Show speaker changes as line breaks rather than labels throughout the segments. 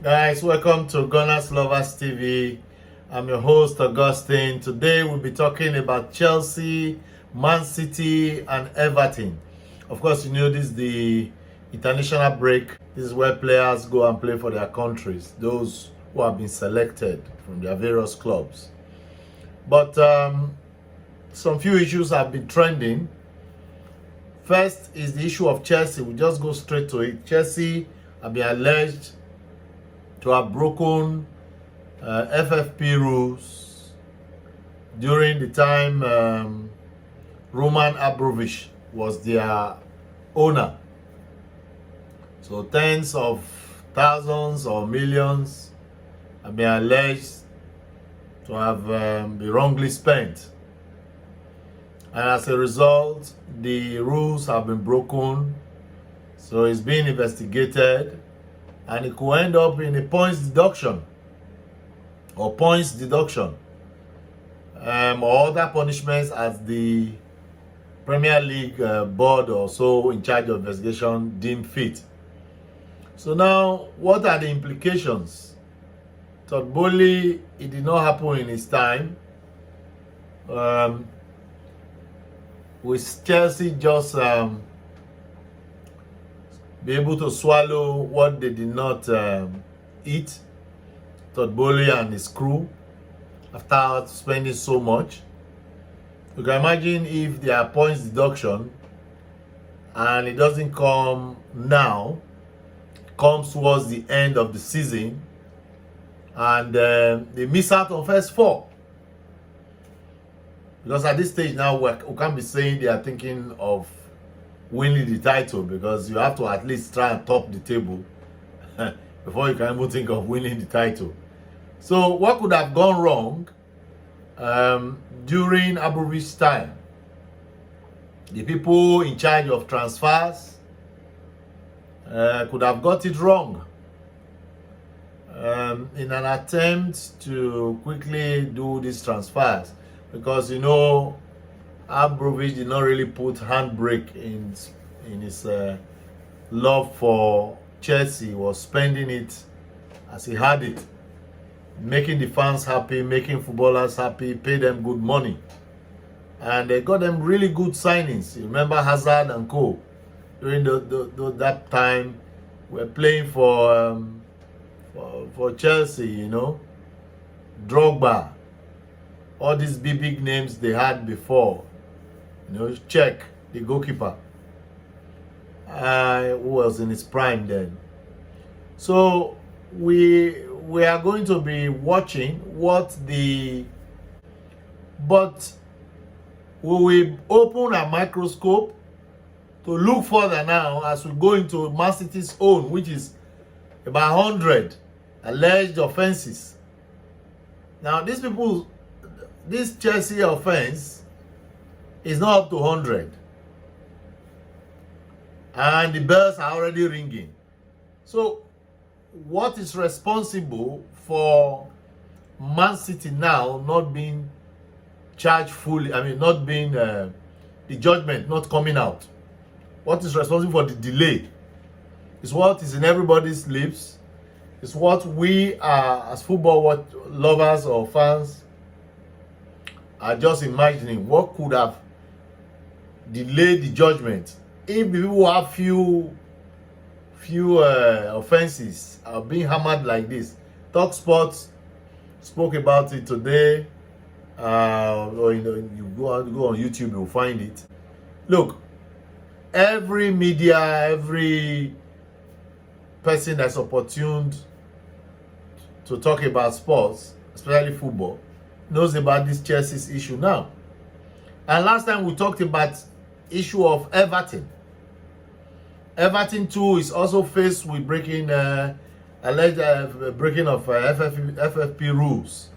Guys, welcome to GunnersLoversTV. I'm your host, Augustine. Today we'll be talking about Chelsea, Man City, and Everton. Of course, you know this is the international break. This is where players go and play for their countries, those who have been selected from their various clubs. But some few issues have been trending. First is the issue of Chelsea. We just go straight to it. Chelsea have been alleged to have broken FFP rules during the time Roman Abramovich was their owner. So tens of thousands or millions have been alleged to have been wrongly spent. And as a result, the rules have been broken. So it's being investigated. And it could end up in a points deduction or or other punishments as the Premier League board or so in charge of investigation deem fit. So now, what are the implications? Todd Bowley, it did not happen in his time. With Chelsea just be able to swallow what they did not eat, Todd Bowley and his crew, after spending so much. You can imagine if there are points deduction and it doesn't come now, it comes towards the end of the season, and they miss out on first four. Because at this stage now, we can't be saying they are thinking of winning the title, because you have to at least try and top the table before you can even think of winning the title. So what could have gone wrong during Abramovich's time? The people in charge of transfers could have got it wrong in an attempt to quickly do these transfers, because you know Abramovich did not really put handbrake in his love for Chelsea. He was spending it as he had it, making the fans happy, making footballers happy, pay them good money, and they got them really good signings. You remember Hazard and co. During that time, we're playing for Chelsea. You know, Drogba, all these big names they had before. You know, Czech, the goalkeeper, who was in his prime then. So we are going to be watching what but we will open a microscope to look further now as we go into Man City's own, which is about 100 alleged offenses. Now, this Chelsea offense is not up to 100, and the bells are already ringing. So what is responsible for Man City now not being charged fully, not being the judgment not coming out? What is responsible for the delay is what is in everybody's lips. It's what we are, as football lovers or fans, are just imagining. What could have delayed the judgment if the people have few offenses are being hammered like this? Talk Sports spoke about it today, or you go on YouTube, you'll find it. Look, every media, every person that's opportune to talk about sports, especially football, knows about this Chelsea's issue now. And last time we talked about issue of Everton. Everton too is also faced with alleged breaking of FFP rules.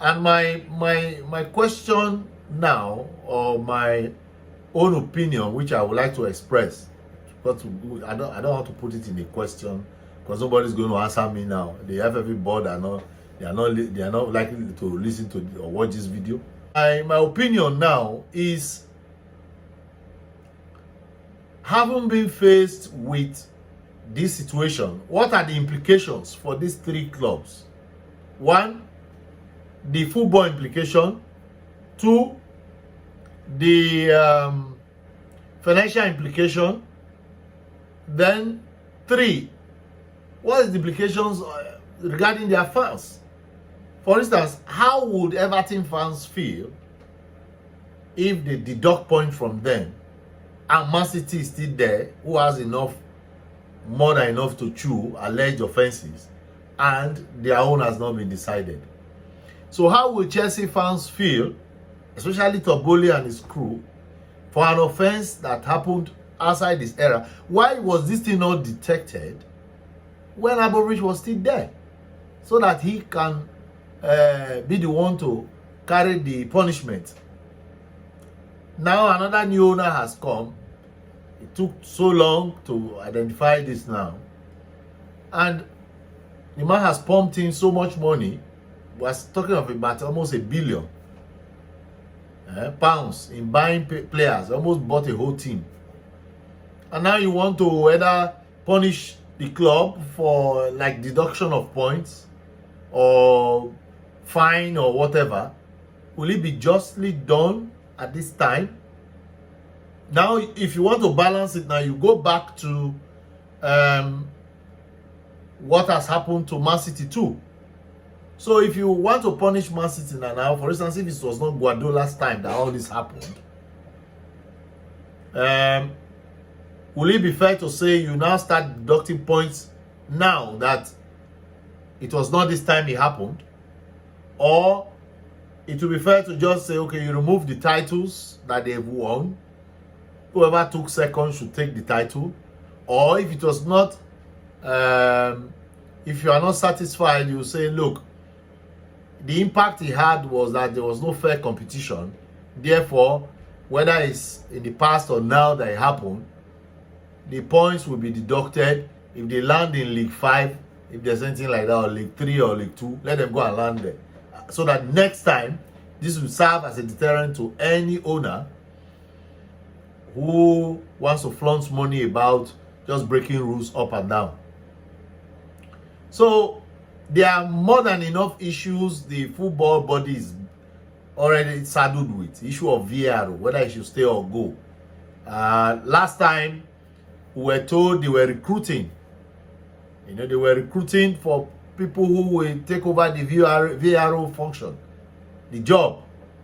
And my question now, or my own opinion, which I would like to express, but I don't want to put it in a question, because nobody's going to answer me now. The FFP board are not likely to listen to or watch this video. My opinion now is, having been faced with this situation, what are the implications for these three clubs? One, the football implication. Two, the financial implication. Then three, what is the implications regarding their fans? For instance, how would Everton fans feel if they deduct points from them and Man City is still there, who has more than enough to chew alleged offenses, and their own has not been decided? So how will Chelsea fans feel, especially Toboli and his crew, for an offense that happened outside this era? Why was this thing not detected when Abramovich was still there, so that he can be the one to carry the punishment? Now another new owner has come. It took so long to identify this now, and the man has pumped in so much money. We're talking of about almost £1 billion pounds in buying players. Almost bought a whole team. And now you want to either punish the club for like deduction of points or fine or whatever. Will it be justly done at this time? Now, if you want to balance it, now you go back to what has happened to Man City too. So if you want to punish Man City now, for instance, if it was not Guardiola's time that all this happened, will it be fair to say you now start deducting points now that it was not this time it happened? Or it will be fair to just say, okay, you remove the titles that they've won. Whoever took second should take the title. Or if it was not, if you are not satisfied, you say, look, the impact he had was that there was no fair competition. Therefore, whether it's in the past or now that it happened, the points will be deducted. If they land in League 5, if there's anything like that, or League 3 or League 2, let them go and land there. So that next time, this will serve as a deterrent to any owner who wants to flaunt money about just breaking rules up and down. So there are more than enough issues the football body is already saddled with. The issue of VAR, whether it should stay or go. Last time, we were told they were recruiting. They were recruiting for people who will take over the VAR function. The job.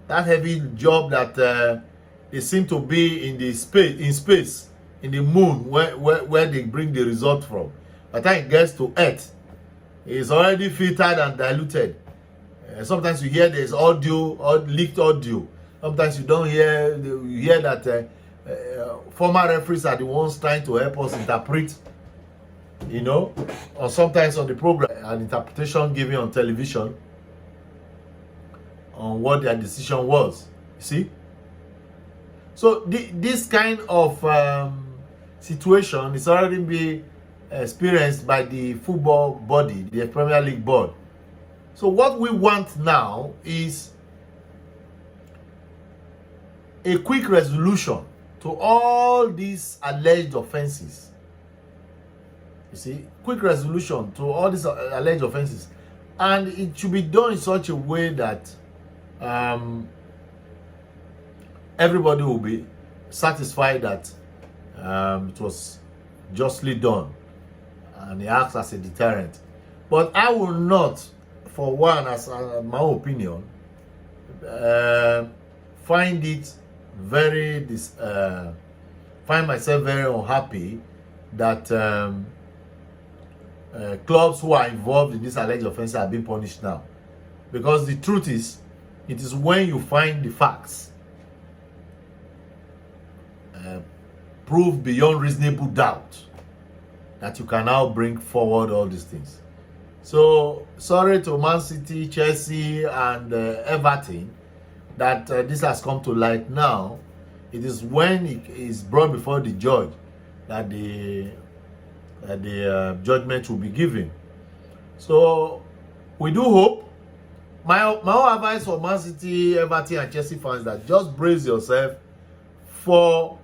That heavy job that they seem to be in space, in the moon, where they bring the result from. By the time it gets to Earth, it's already filtered and diluted. Sometimes you hear there's audio or leaked audio. Sometimes you don't hear. You hear that former referees are the ones trying to help us interpret. Or sometimes on the program, an interpretation given on television on what their decision was. You see. So this kind of situation is already being experienced by the football body, the Premier League board. So what we want now is a quick resolution to all these alleged offenses. You see, quick resolution to all these alleged offenses, and it should be done in such a way that everybody will be satisfied that it was justly done, and it acts as a deterrent. But I will not, for one, as my opinion, find myself very unhappy that clubs who are involved in this alleged offense are being punished now. Because the truth is, it is when you find the facts proved beyond reasonable doubt that you can now bring forward all these things. So sorry to Man City, Chelsea, and Everton that this has come to light now. It is when it is brought before the judge that the judgment will be given. So we do hope. My own advice for Man City, Everton, and Chelsea fans is that just brace yourself for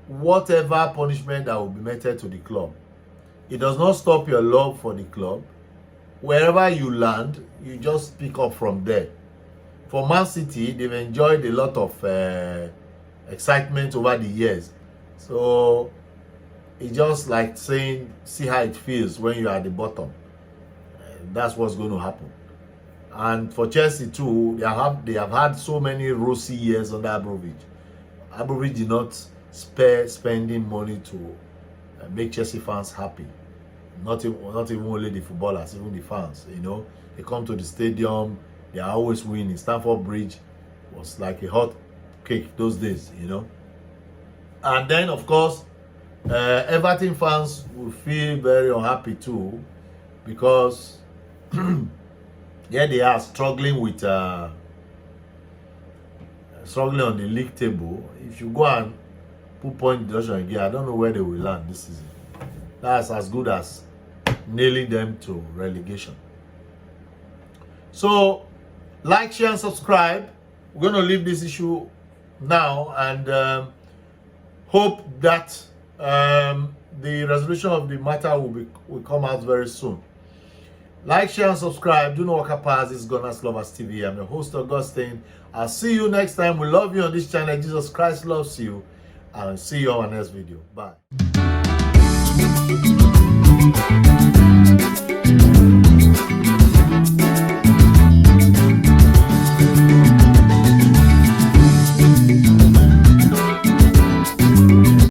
whatever punishment that will be meted to the club. it does not stop your love for the club. Wherever you land, you just pick up from there. For Man City, they've enjoyed a lot of excitement over the years. So it's just like saying, see how it feels when you're at the bottom. That's what's going to happen. And for Chelsea too, they have had so many rosy years under Abramovich. Abramovich did not spare spending money to make Chelsea fans happy. Not even only the footballers, even the fans. You know, they come to the stadium, they are always winning. Stamford Bridge was like a hot cake those days, you know. And then, of course, Everton fans will feel very unhappy too, because yeah, they are struggling with struggling on the league table. If you go and put point deduction again, I don't know where they will land this season. That's as good as nailing them to relegation. So, like, share, and subscribe. We're going to leave this issue now and hope that the resolution of the matter will come out very soon. Like, share, and subscribe. Do not walk past. This is GunnersLoversTV. I'm your host, Augustine. I'll see you next time. We love you on this channel. Jesus Christ loves you. And I'll see you on our next video. Bye.